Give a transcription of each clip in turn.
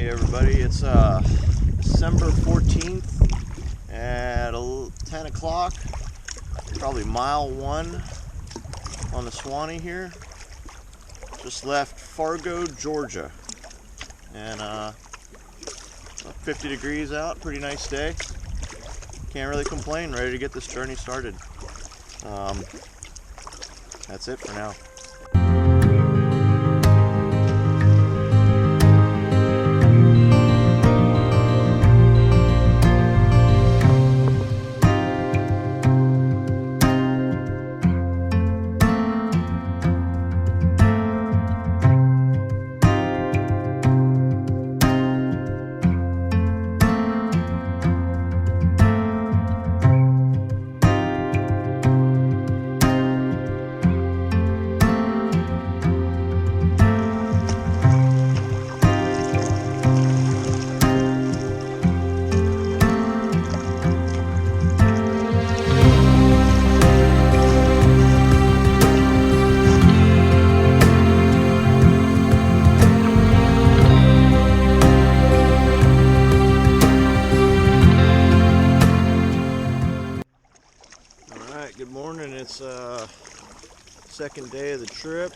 Hey everybody, it's December 14th at 10 o'clock, probably mile 1 on the Suwannee here. Just left Fargo, Georgia, and 50 degrees out, pretty nice day. Can't really complain, ready to get this journey started. That's it for now. Good morning. It's second day of the trip.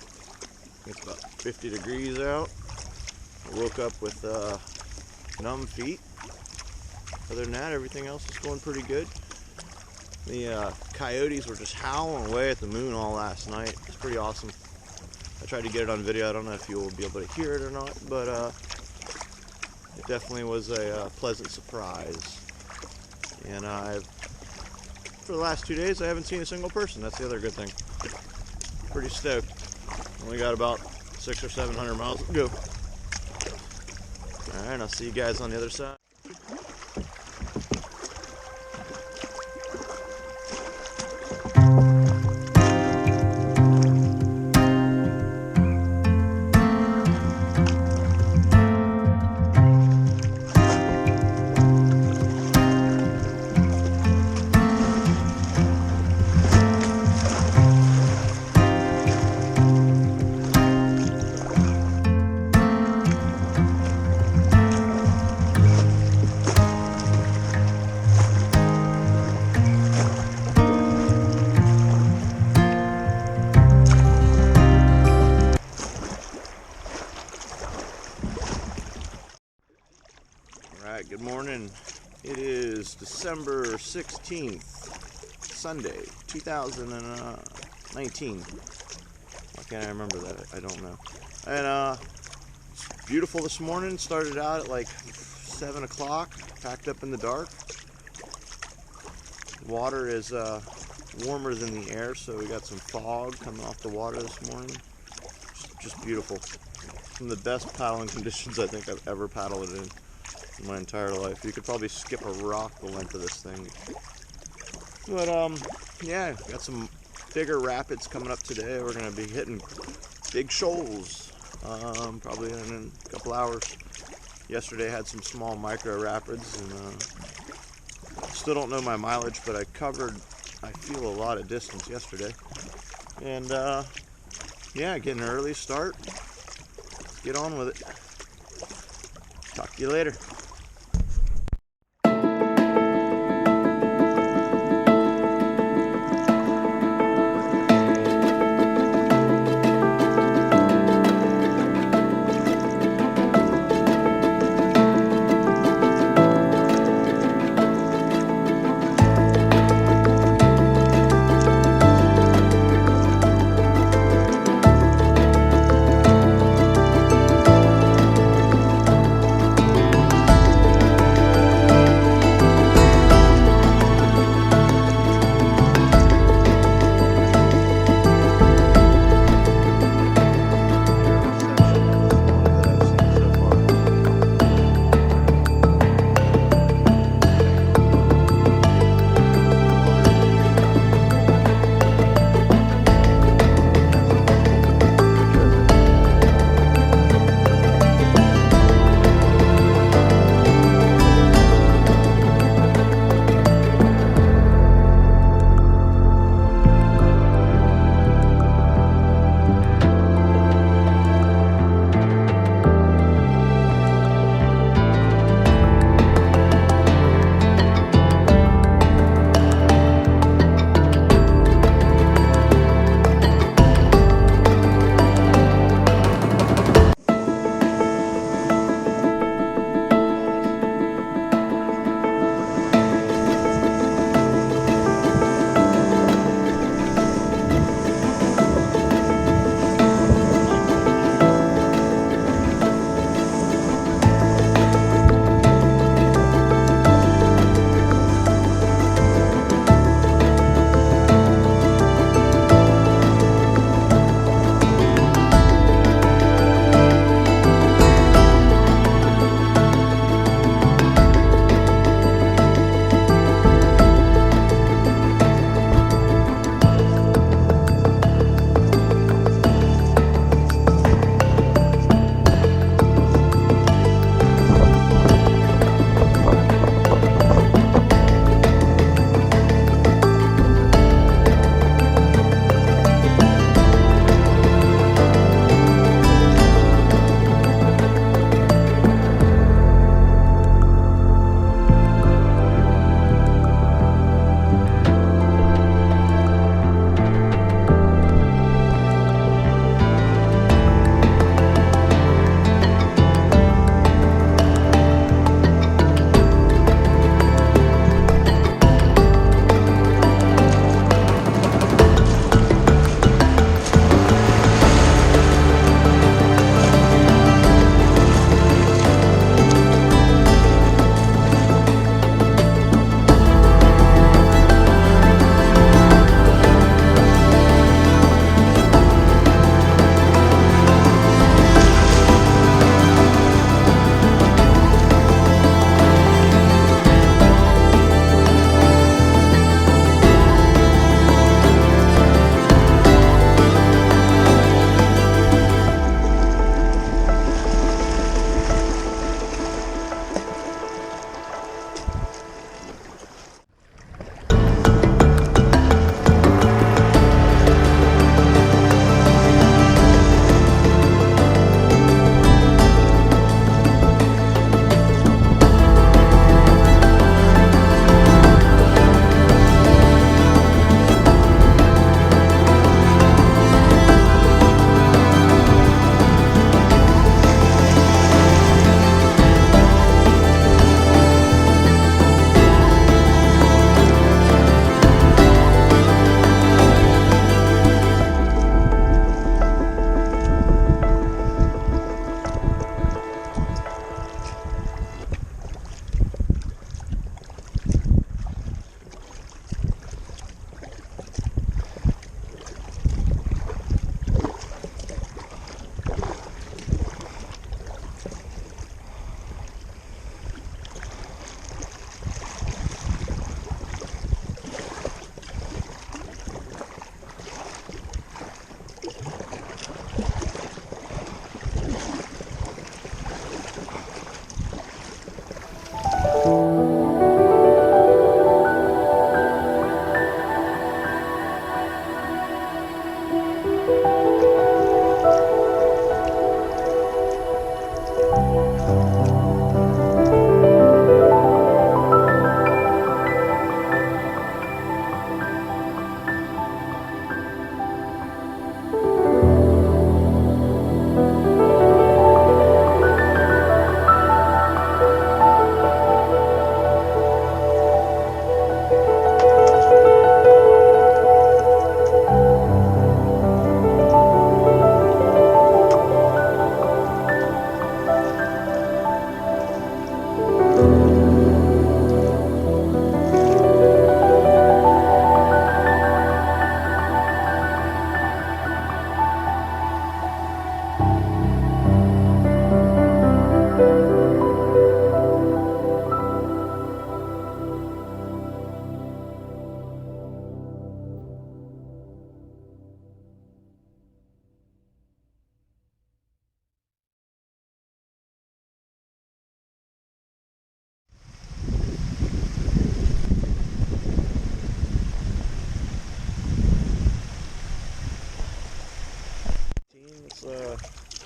It's about 50 degrees out. I woke up with numb feet. Other than that, everything else is going pretty good. The coyotes were just howling away at the moon all last night. It's pretty awesome. I tried to get it on video. I don't know if you will be able to hear it or not, but it definitely was a pleasant surprise. And for the last 2 days, I haven't seen a single person. That's the other good thing. Pretty stoked. Only got about 600 or 700 miles to go. All right, I'll see you guys on the other side. Alright, good morning. It is December 16th, Sunday, 2019. Why can't I remember that? I don't know. And it's beautiful this morning. Started out at like 7 o'clock, packed up in the dark. Water is warmer than the air, so we got some fog coming off the water this morning. Just beautiful. Some of the best paddling conditions I think I've ever paddled in my entire life. You could probably skip a rock the length of this thing. But yeah, got some bigger rapids coming up today. We're gonna be hitting big shoals probably in a couple hours. Yesterday had some small micro rapids, and still don't know my mileage, but I feel a lot of distance yesterday. And yeah, getting an early start. Let's get on with it. Talk to you later.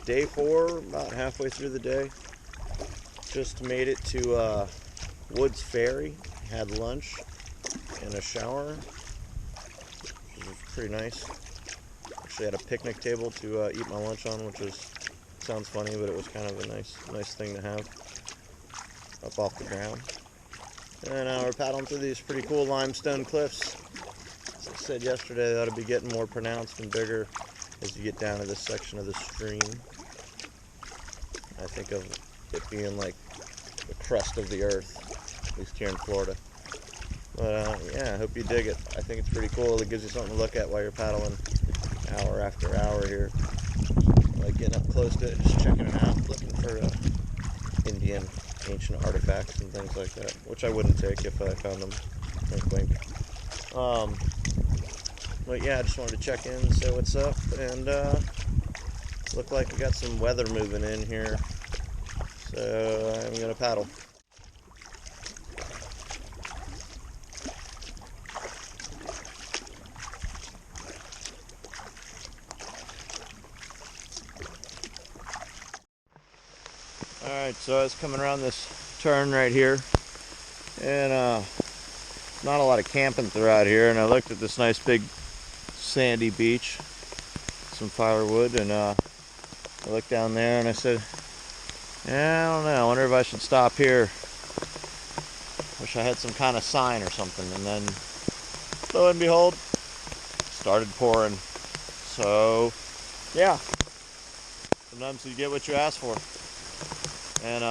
Day 4, about halfway through the day. Just made it to Woods Ferry. Had lunch and a shower, which was pretty nice. Actually had a picnic table to eat my lunch on, which sounds funny, but it was kind of a nice thing to have up off the ground. And we're paddling through these pretty cool limestone cliffs. As I said yesterday, they ought to be getting more pronounced and bigger as you get down to this section of the stream. I think of it being like the crust of the earth, at least here in Florida. But yeah, I hope you dig it. I think it's pretty cool. It gives you something to look at while you're paddling hour after hour here. I like getting up close to it, just checking it out, looking for Indian ancient artifacts and things like that, which I wouldn't take if I found them. Wink, wink. But yeah, I just wanted to check in and say what's up, and look like we got some weather moving in here, so I'm gonna paddle. Alright, so I was coming around this turn right here, and not a lot of camping throughout here, and I looked at this nice big sandy beach, some firewood, and I looked down there and I said, yeah, I don't know, I wonder if I should stop here. Wish I had some kind of sign or something. And then, lo and behold, started pouring. So yeah, sometimes you get what you ask for, and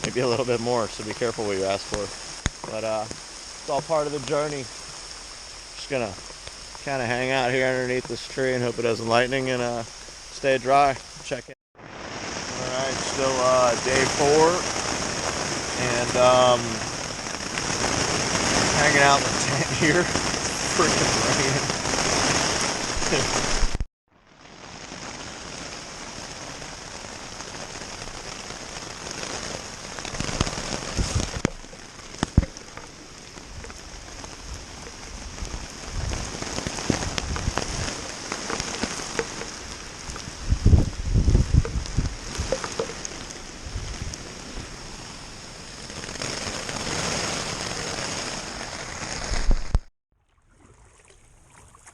maybe a little bit more, so be careful what you ask for. But it's all part of the journey. Just gonna kind of hang out here underneath this tree and hope it doesn't lightning, and stay dry. Check in. Alright, still day 4, and hanging out in the tent here. Freaking raining.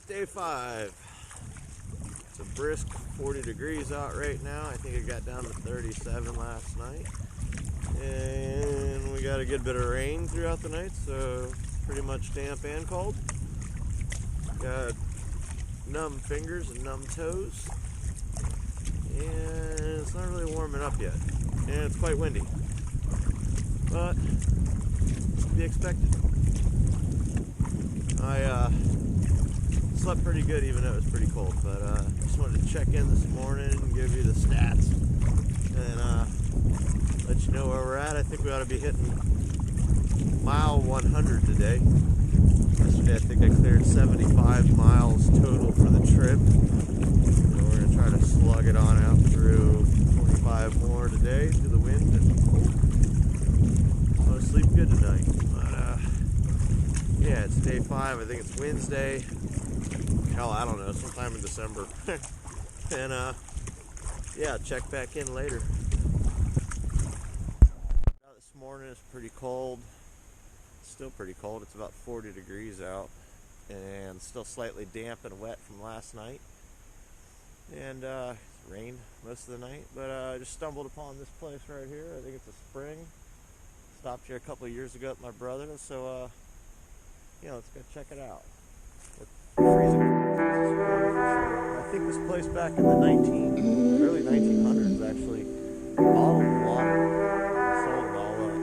Day 5. It's a brisk 40 degrees out right now. I think it got down to 37 last night. And we got a good bit of rain throughout the night, so pretty much damp and cold. Got numb fingers and numb toes. And it's not really warming up yet. And it's quite windy. But it's to be expected. I slept pretty good even though it was pretty cold, but just wanted to check in this morning and give you the stats and let you know where we're at. I think we ought to be hitting mile 100 today. Yesterday I think I cleared 75 miles total for the trip, so we're going to try to slug it on out through 45 more today through the wind and cold. I want to sleep good tonight, but yeah, it's day 5. I think it's Wednesday. Hell, I don't know, sometime in December. And yeah, check back in later. This morning it's pretty cold. It's still pretty cold. It's about 40 degrees out, and still slightly damp and wet from last night. And it rained most of the night, but I just stumbled upon this place right here. I think it's a spring. Stopped here a couple of years ago with my brother, so yeah, let's go check it out. Freezing. I think this place back in the early 1900s actually bottled water and sold it all up.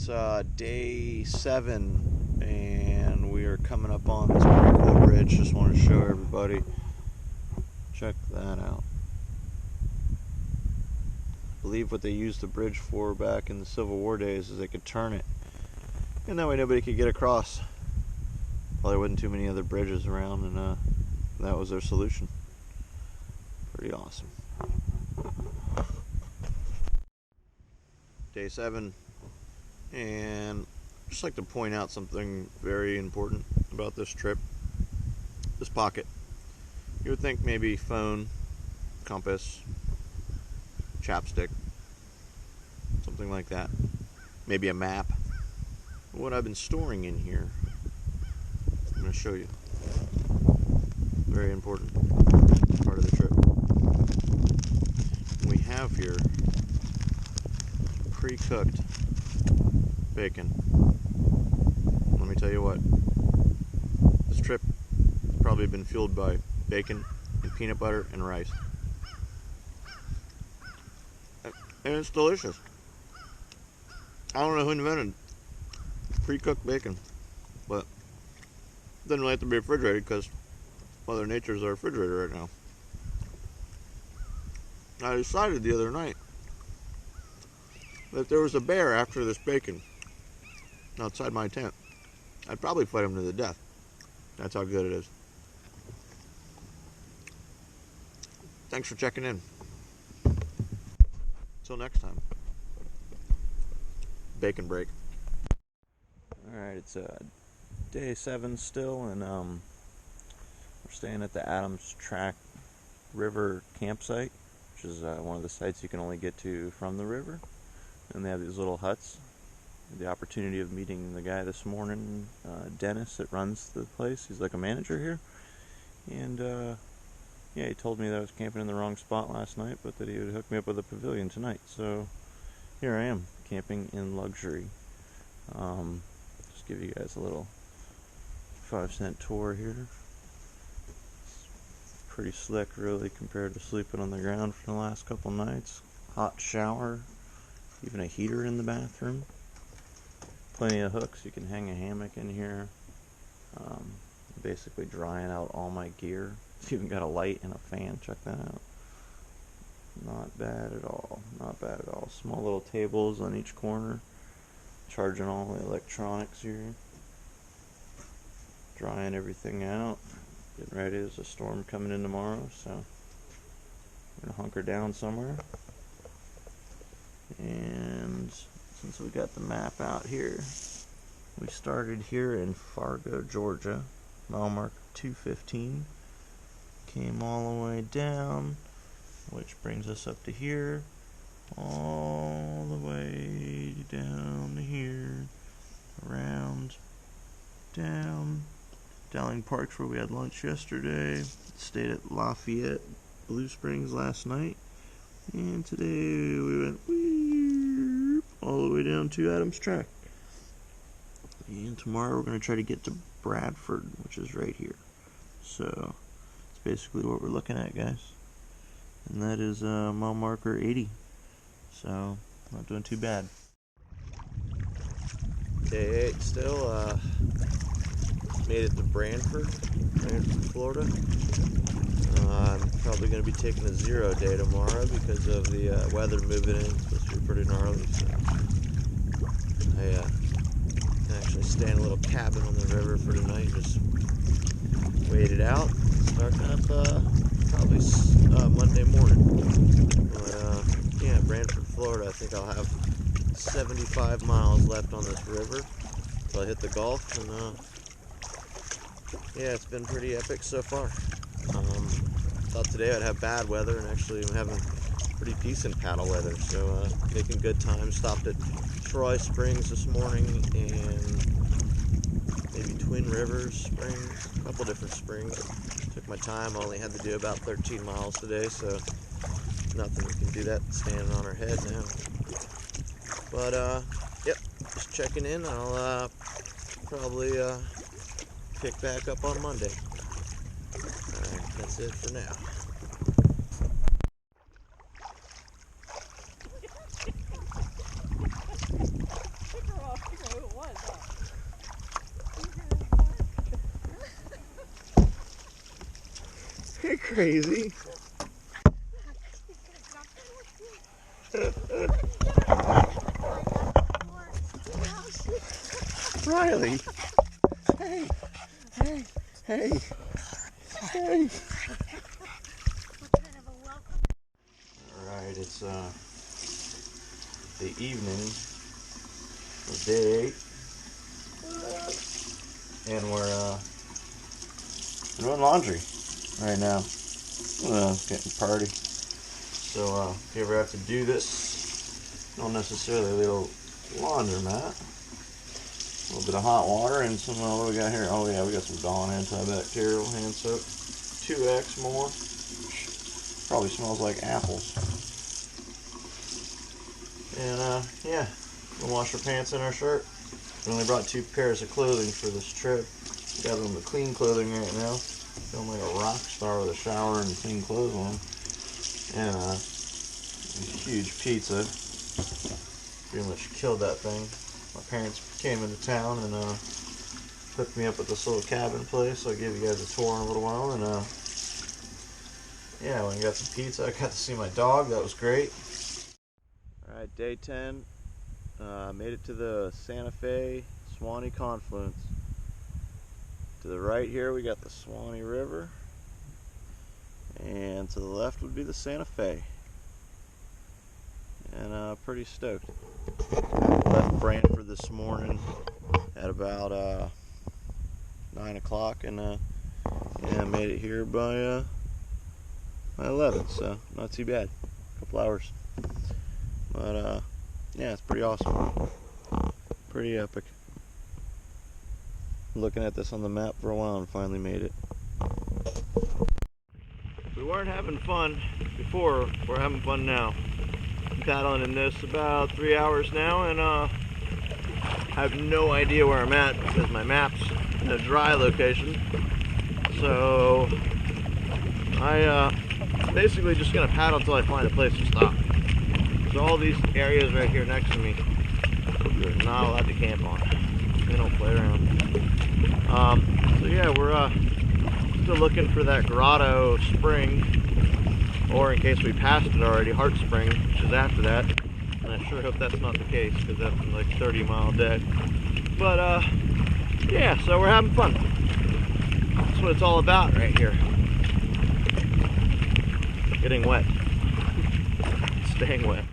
It's day 7, and we are coming up on this pretty cool bridge. Just want to show everybody. Check that out. I believe what they used the bridge for back in the Civil War days is they could turn it, and that way nobody could get across. Probably wasn't too many other bridges around, and that was their solution. Pretty awesome. Day 7, and I'd just like to point out something very important about this trip. This pocket. You would think maybe phone, compass, chapstick, something like that. Maybe a map. What I've been storing in here, I'm going to show you. Very important part of the trip. We have here pre-cooked bacon. Let me tell you what, this trip has probably been fueled by bacon and peanut butter and rice. And it's delicious. I don't know who invented pre-cooked bacon, but it doesn't really have to be refrigerated because Mother Nature's our refrigerator right now. I decided the other night that if there was a bear after this bacon outside my tent, I'd probably fight him to the death. That's how good it is. Thanks for checking in. Until next time. Bacon break. Alright, it's day 7 still, and we're staying at the Adams Track River campsite, which is one of the sites you can only get to from the river. And they have these little huts. The opportunity of meeting the guy this morning, Dennis, that runs the place. He's like a manager here. And yeah, he told me that I was camping in the wrong spot last night, but that he would hook me up with a pavilion tonight. So here I am, camping in luxury. Just give you guys a little 5-cent tour here. It's pretty slick, really, compared to sleeping on the ground for the last couple nights. Hot shower. Even a heater in the bathroom. Plenty of hooks. You can hang a hammock in here. Basically drying out all my gear. It's even got a light and a fan. Check that out. Not bad at all. Not bad at all. Small little tables on each corner. Charging all the electronics here. Drying everything out. Getting ready. There's a storm coming in tomorrow, so I'm going to hunker down somewhere. And since we got the map out here, we started here in Fargo, Georgia, mile marker 215, came all the way down, which brings us up to here, all the way down to here, around, down, Dowling Park's where we had lunch yesterday, stayed at Lafayette Blue Springs last night, and today we went all the way down to Adams Track. And tomorrow we're going to try to get to Branford, which is right here. So it's basically what we're looking at, guys. And that is mile marker 80. So not doing too bad. Day 8 still. Made it to Branford, Florida. I'm probably going to be taking a 0 day tomorrow because of the weather moving in. It's supposed to be pretty gnarly. So I can actually stay in a little cabin on the river for tonight. Just wait it out. Starting up probably Monday morning. But yeah, Branford, Florida. I think I'll have 75 miles left on this river until I hit the Gulf. And yeah, it's been pretty epic so far. Thought today I'd have bad weather, and actually I'm having pretty decent paddle weather, so making good time. Stopped at Troy Springs this morning and maybe Twin Rivers Springs, a couple different springs. Took my time. I only had to do about 13 miles today, so nothing we can do that standing on our head now. But yep, just checking in. I'll probably pick back up on Monday. Alright, that's it for now. crazy? Riley! Hey! Hey! Hey! Hey! Alright, it's the evening of day 8. And we're doing laundry right now. It's getting party. So if you ever have to do this, don't necessarily leave a laundromat. A little bit of hot water and some, what do we got here? Oh yeah, we got some Dawn antibacterial hand soap. 2X more. Probably smells like apples. And yeah, we'll wash our pants and our shirt. We only brought 2 pairs of clothing for this trip. Got them the clean clothing right now. Feeling like a rock star with a shower and clean clothes on. And a huge pizza. Pretty much killed that thing. My parents came into town and hooked me up at this little cabin place. So I'll give you guys a tour in a little while. And yeah, when I got some pizza, I got to see my dog. That was great. Alright, day 10. Made it to the Santa Fe Suwannee Confluence. To the right here we got the Suwannee River, and to the left would be the Santa Fe. And pretty stoked. Left Branford this morning at about 9 o'clock, and yeah, made it here by 11, so not too bad. A couple hours. But yeah, it's pretty awesome. Pretty epic. Looking at this on the map for a while and finally made it. We weren't having fun before, we're having fun now. I'm paddling in this about 3 hours now, and I have no idea where I'm at because my map's in a dry location. So I basically just gonna paddle until I find a place to stop. So all these areas right here next to me, you're not allowed to camp on. They don't play around. So yeah, we're still looking for that grotto spring, or in case we passed it already, Heart Spring, which is after that. And I sure hope that's not the case, because that's in like 30-mile dead. But yeah, so we're having fun. That's what it's all about right here. Getting wet. Staying wet.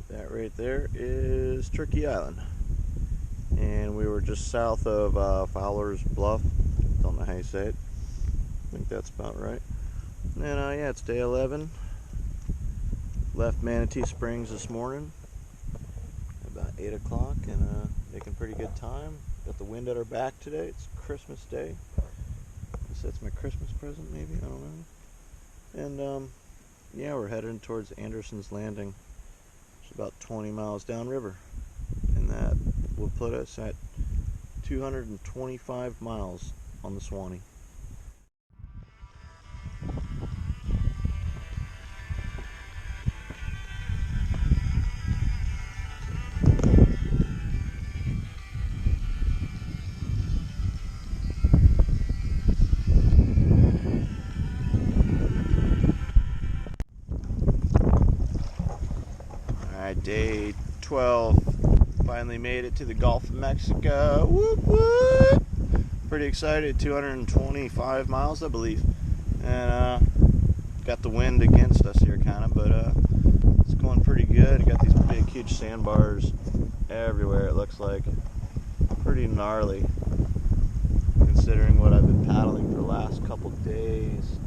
That right there is Turkey Island, and we were just south of Fowler's Bluff. Don't know how you say it. I think that's about right. And yeah, it's day 11. Left Manatee Springs this morning about 8 o'clock, and making pretty good time. Got the wind at our back today. It's Christmas Day. I guess that's my Christmas present, maybe, I don't know. And yeah, we're heading towards Anderson's Landing. It's about 20 miles downriver, and that will put us at 225 miles on the Suwannee. Day 12, finally made it to the Gulf of Mexico. Whoop whoop! Pretty excited. 225 miles, I believe, and got the wind against us here, kind of, but it's going pretty good. Got these big, huge sandbars everywhere. It looks like pretty gnarly, considering what I've been paddling for the last couple days.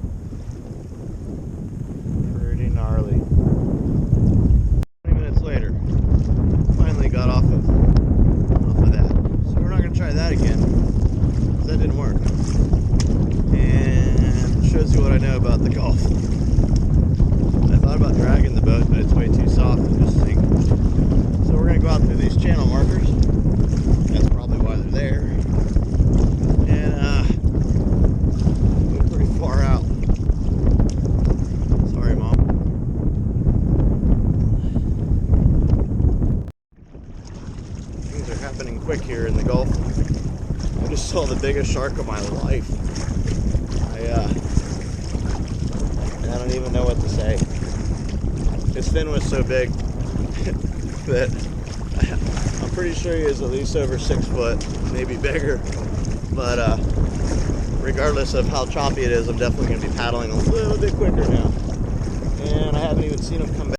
Pretty gnarly. Later, finally got off of that. So we're not going to try that again, because that didn't work. And it shows you what I know about the Gulf. I thought about dragging the boat, but it's way too soft to just sink. So we're going to go out through these channel markers. That's probably why they're there. quick here in the Gulf. I just saw the biggest shark of my life. I don't even know what to say. His fin was so big that I'm pretty sure he is at least over 6 foot, maybe bigger. But regardless of how choppy it is, I'm definitely going to be paddling a little bit quicker now. And I haven't even seen him come back.